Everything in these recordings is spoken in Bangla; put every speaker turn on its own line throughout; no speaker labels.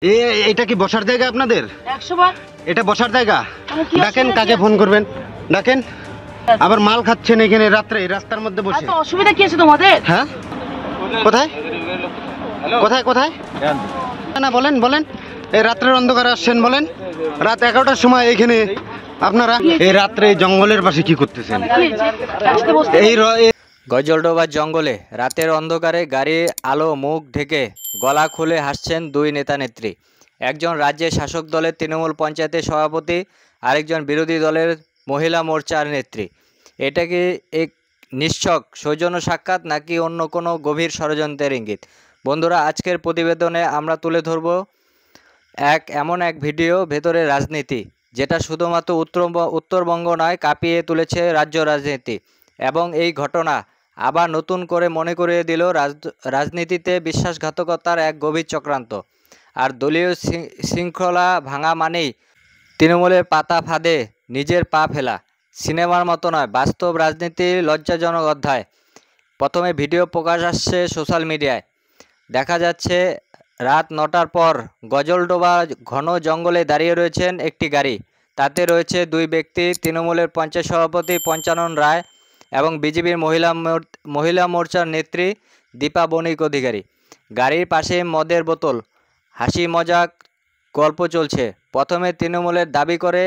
এটা কি বসার জায়গা আপনাদের?
100 বার।
এটা বসার জায়গা? ডাকেন,
অসুবিধা
কাকে
কি
ফোন করবেন? ডাকেন। আবার মাল খাচ্ছেন এখানে রাত্রে রাস্তার মধ্যে বসে?
এত অসুবিধা কি আছে তোমাদের?
হ্যাঁ, কোথায় কোথায় কোথায়? না বলেন বলেন। এই রাত্রের অন্ধকারে আসছেন বলেন? রাত 11টার সময় এখানে আপনারা এই রাত্রে জঙ্গলের পাশে কি করতেছেন? এই
গজলডোবার জঙ্গলে রাতের অন্ধকারে গাড়ির আলো মুখ ঢেকে গলা খুলে হাসছেন দুই নেতা নেত্রী। একজন রাজ্যের শাসক দলের তৃণমূল পঞ্চায়েতের সভাপতি, আরেকজন বিরোধী দলের মহিলা মোর্চার নেত্রী। এটা কি এক নিছক সৌজন্য সাক্ষাৎ নাকি অন্য কোনো গভীর ষড়যন্ত্রের ইঙ্গিত? বন্ধুরা, আজকের প্রতিবেদনে আমরা তুলে ধরব এমন এক ভিডিও ভেতরে রাজনীতি, যেটা শুধুমাত্র উত্তরবঙ্গ নয়, কাঁপিয়ে তুলেছে রাজ্য রাজনীতি। এবং এই ঘটনা আবার নতুন করে মনে করিয়ে দিল রাজনীতিতে বিশ্বাসঘাতকতার এক গভীর চক্রান্ত। আর দলীয় শৃঙ্খলা ভাঙা মানেই তৃণমূলের পাতা ফাঁদে নিজের পা ফেলা। সিনেমার মতো নয়, বাস্তব রাজনীতির লজ্জাজনক অধ্যায়। প্রথমে ভিডিও প্রকাশ আসছে সোশ্যাল মিডিয়ায়। দেখা যাচ্ছে রাত 9টার পর গজলডোবা ঘন জঙ্গলে দাঁড়িয়ে রয়েছেন একটি গাড়ি। তাতে রয়েছে দুই ব্যক্তি, তৃণমূলের পঞ্চায়েত সভাপতি পঞ্চানন রায় এবং বিজেপির মহিলা মোর্চার নেত্রী দীপা বণিক অধিকারী। গাড়ির পাশে মদের বোতল, হাসি মজাক গল্প চলছে। প্রথমে তৃণমূলের দাবি করে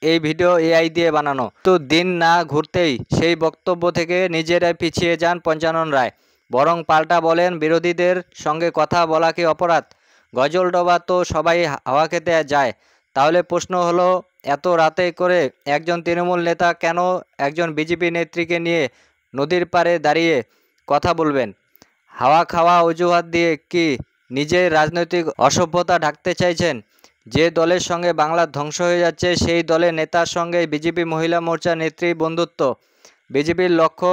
এই ভিডিও এআই দিয়ে বানানো, তো দিন না ঘুরতেই সেই বক্তব্য থেকে নিজেরাই পিছিয়ে যান পঞ্চানন রায়। বরং পাল্টা বলেন, বিরোধীদের সঙ্গে কথা বলা কি অপরাধ? গজলডোবা তো সবাই হাওয়া খেতে যায়। তাহলে প্রশ্ন হলো, এত রাতে করে একজন তৃণমূল নেতা কেন একজন বিজেপি নেত্রীকে নিয়ে নদীর পাড়ে দাঁড়িয়ে কথা বলবেন? হাওয়া খাওয়া অজুহাত দিয়ে কি নিজের রাজনৈতিক অসভ্যতা ঢাকতে চাইছেন? যে দলের সঙ্গে বাংলার ধ্বংস হয়ে যাচ্ছে, সেই দলের নেতার সঙ্গে বিজেপি মহিলা মোর্চা নেত্রীর বন্ধুত্ব। বিজেপির লক্ষ্য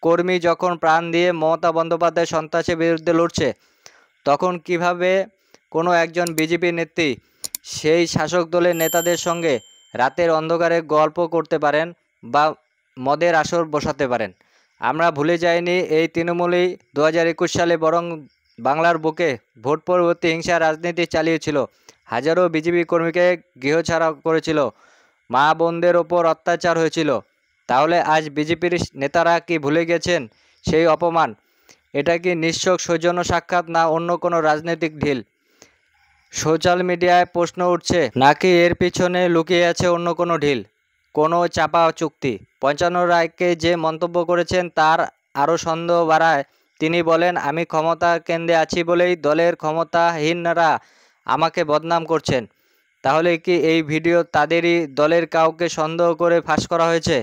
কর্মী যখন প্রাণ দিয়ে মমতা বন্দ্যোপাধ্যায় সন্ত্রাসের বিরুদ্ধে লড়ছে, তখন কিভাবে কোনো একজন বিজেপি নেত্রী সেই শাসক দলের নেতাদের সঙ্গে রাতের অন্ধকারে গল্প করতে পারেন বা মদের আসর বসাতে পারেন? আমরা ভুলে যাইনি এই তৃণমূলই 2021 সালে বরং বাংলার বুকে ভোট পরবর্তী হিংসা রাজনীতি চালিয়েছিল। হাজারো বিজেপি কর্মীকে গৃহছাড়া করেছিল, মা বোনদের ওপর অত্যাচার হয়েছিল। তাহলে আজ বিজেপির নেতারা কি ভুলে গেছেন সেই অপমান? এটা কি নিছক সৌজন্য সাক্ষাৎ না অন্য কোনো রাজনৈতিক ঢিল? সোশ্যাল মিডিয়ায় প্রশ্ন উঠছে, নাকি এর পিছনে লুকিয়ে আছে অন্য কোনো ঢিল, কোনো চাপা চুক্তি? পঞ্চানন রায়কে যে মন্তব্য করেছেন তার আরও সন্দেহ বাড়ায়। তিনি বলেন, আমি ক্ষমতা কেন্দ্রে আছি বলেই দলের ক্ষমতাহীনরা আমাকে বদনাম করছেন। তাহলে কি এই ভিডিও তাদেরই দলের কাউকে সন্দেহ করে ফাঁস করা হয়েছে?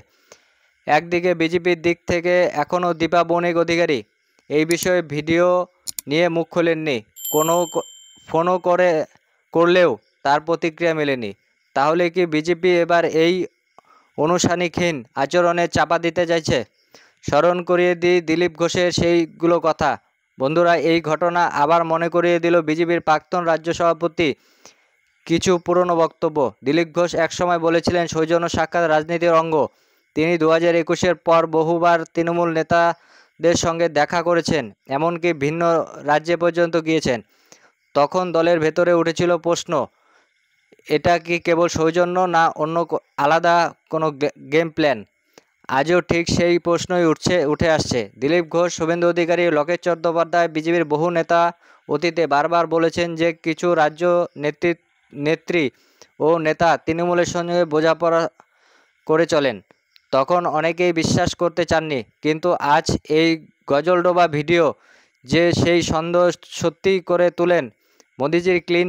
একদিকে বিজেপির দিক থেকে এখনও দীপা বণিক অধিকারী এই বিষয়ে ভিডিও নিয়ে মুখ খোলেননি, কোনো ফোনও করলেও তার প্রতিক্রিয়া মেলেনি। তাহলে কি বিজেপি এবার এই অনুসারীহীন আচরণে চাপা দিতে চাইছে? স্মরণ করিয়ে দিই দিলীপ ঘোষের সেইগুলো কথা। বন্ধুরা, এই ঘটনা আবার মনে করিয়ে দিল বিজেপির প্রাক্তন রাজ্য সভাপতি কিছু পুরনো বক্তব্য। দিলীপ ঘোষ একসময় বলেছিলেন, সৌজন্য সাক্ষাৎ রাজনীতির অঙ্গ। তিনি 2021-এর পর বহুবার তৃণমূল নেতাদের সঙ্গে দেখা করেছেন, এমনকি ভিন্ন রাজ্যে পর্যন্ত গিয়েছেন। তখন দলের ভেতরে উঠেছিল প্রশ্ন, এটা কি কেবল সৌজন্য না অন্য আলাদা কোনো গেম প্ল্যান? আজও ঠিক সেই প্রশ্নই উঠে আসছে। দিলীপ ঘোষ, শুভেন্দু অধিকারী, লোকেশ চট্টোপাধ্যায়, বিজেপির বহু নেতা অতীতে বারবার বলেছেন যে কিছু রাজ্য নেত্রী ও নেতা তৃণমূলের সঙ্গে বোঝাপড়া করে চলেন। তখন অনেকেই বিশ্বাস করতে চাননি, কিন্তু আজ এই গজলডোবা ভিডিও যে সেই সন্দেহ সত্যি করে তোলেন। মোদিজির ক্লিন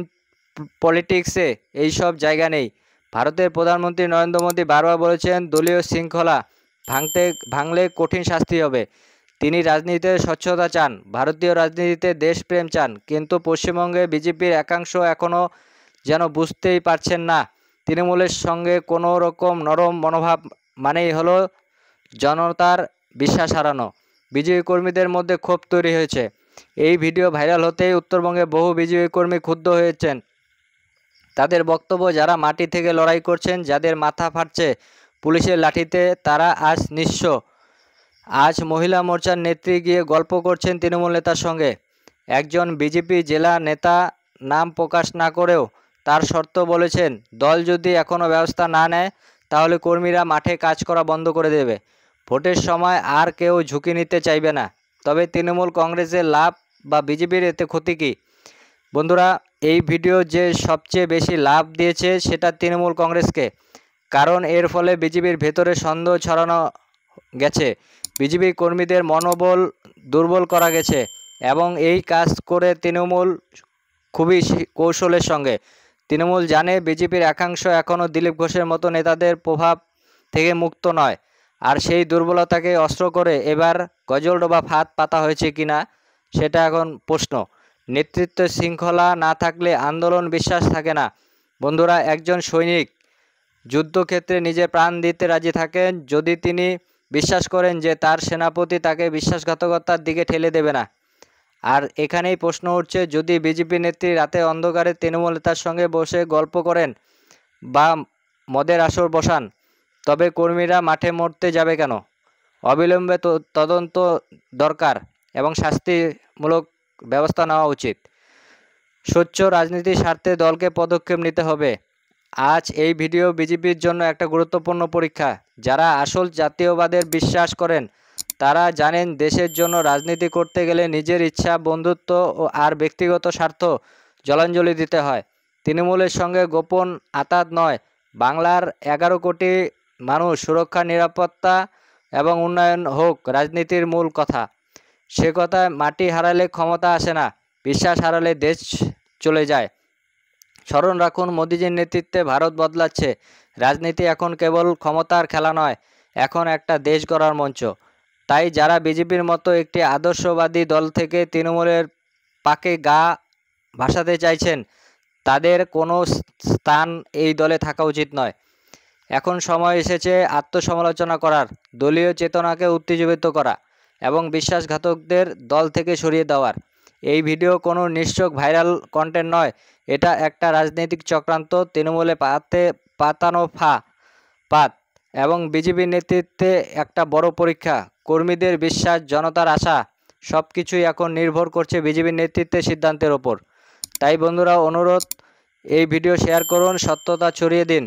পলিটিক্সে এইসব জায়গা নেই। ভারতের প্রধানমন্ত্রী নরেন্দ্র মোদী বারবার বলেছেন, দলীয় শৃঙ্খলা ভাঙলে কঠিন শাস্তি হবে। তিনি রাজনীতিতে স্বচ্ছতা চান, ভারতীয় রাজনীতিতে দেশপ্রেম চান। কিন্তু পশ্চিমবঙ্গে বিজেপির একাংশ এখনও যেন বুঝতেই পারছেন না, তৃণমূলের সঙ্গে কোনো রকম নরম মনোভাব মানেই হলো জনতার বিশ্বাস হারানো। বিজেপি কর্মীদের মধ্যে ক্ষোভ তৈরি হয়েছে। এই ভিডিও ভাইরাল হতেই উত্তরবঙ্গে বহু বিজেপি কর্মী ক্ষুব্ধ হয়েছেন। তাদের বক্তব্য, যারা মাটি থেকে লড়াই করছেন, যাদের মাথা ফাটছে পুলিশের লাঠিতে, তারা আজ নিঃস্ব। আজ মহিলা মোর্চার নেত্রী গিয়ে গল্প করছেন তৃণমূল নেতার সঙ্গে। একজন বিজেপি জেলা নেতা নাম প্রকাশ না করেও তার শর্ত বলেছেন, দল যদি এখনও ব্যবস্থা না নেয় তাহলে কর্মীরা মাঠে কাজ করা বন্ধ করে দেবে। ভোটের সময় আর কেউ ঝুঁকি নিতে চাইবে না। তবে তৃণমূল কংগ্রেসের লাভ বা বিজেপির এতে ক্ষতি কী? বন্ধুরা, এই ভিডিও যে সবচেয়ে বেশি লাভ দিয়েছে সেটা তৃণমূল কংগ্রেসকে, কারণ এর ফলে বিজেপির ভেতরে সন্দেহ ছড়ানো গেছে, বিজেপি কর্মীদের মনোবল দুর্বল করা গেছে এবং এই কাজ করে তৃণমূল খুবই কৌশলের সঙ্গে। তৃণমূল জানে বিজেপির একাংশ এখনও দিলীপ ঘোষের মতো নেতাদের প্রভাব থেকে মুক্ত নয়, আর সেই দুর্বলতাকে অস্ত্র করে এবার গজলডোবা ফাঁদ পাতা হয়েছে কিনা সেটা এখন প্রশ্ন। নেতৃত্ব শৃঙ্খলা না থাকলে আন্দোলন বিশ্বাস থাকে না। বন্ধুরা, একজন সৈনিক যুদ্ধক্ষেত্রে নিজের প্রাণ দিতে রাজি থাকেন যদি তিনি বিশ্বাস করেন যে তার সেনাপতি তাকে বিশ্বাসঘাতকতার দিকে ঠেলে দেবে না। আর এখানেই প্রশ্ন উঠছে, যদি বিজেপি নেত্রী রাতে অন্ধকারে তৃণমূল নেতার সঙ্গে বসে গল্প করেন বা মদের আসর বসান, তবে কর্মীরা মাঠে মরতে যাবে কেন? অবিলম্বে তদন্ত দরকার এবং শাস্তিমূলক ব্যবস্থা নেওয়া উচিত। স্বচ্ছ রাজনীতির স্বার্থে দলকে পদক্ষেপ নিতে হবে। আজ এই ভিডিও বিজেপির জন্য একটা গুরুত্বপূর্ণ পরীক্ষা। যারা আসল জাতীয়বাদের বিশ্বাস করেন তারা জানেন দেশের জন্য রাজনীতি করতে গেলে নিজের ইচ্ছা, বন্ধুত্ব আর ব্যক্তিগত স্বার্থ জলাঞ্জলি দিতে হয়। তৃণমূলের সঙ্গে গোপন আঁতাত নয়, বাংলার 11 কোটি মানুষ সুরক্ষা, নিরাপত্তা এবং উন্নয়ন হোক রাজনীতির মূল কথা। সে কথায় মাটি হারালে ক্ষমতা আসে না, বিশ্বাস হারালে দেশ চলে যায়। স্মরণ রাখুন, মোদিজির নেতৃত্বে ভারত বদলাচ্ছে। রাজনীতি এখন কেবল ক্ষমতার খেলা নয়, এখন একটা দেশ গড়ার মঞ্চ। তাই যারা বিজেপির মতো একটি আদর্শবাদী দল থেকে তৃণমূলের পাকে গা ভাসাতে চাইছেন তাদের কোনো স্থান এই দলে থাকা উচিত নয়। এখন সময় এসেছে আত্মসমালোচনা করার, দলীয় চেতনাকে উত্তেজিত করা এবং বিশ্বাসঘাতকদের দল থেকে সরিয়ে দেওয়ার। এই ভিডিও কোনো নিছক ভাইরাল কন্টেন্ট নয়, এটা একটা রাজনৈতিক চক্রান্ত, তৃণমূলে পাতানো পাত এবং বিজেপির নেতৃত্বে একটা বড় পরীক্ষা। কর্মীদের বিশ্বাস, জনতার আশা সব কিছুই এখন নির্ভর করছে বিজেপির নেতৃত্বের সিদ্ধান্তের ওপর। তাই বন্ধুরা, অনুরোধ, এই ভিডিও শেয়ার করুন, সত্যতা ছড়িয়ে দিন।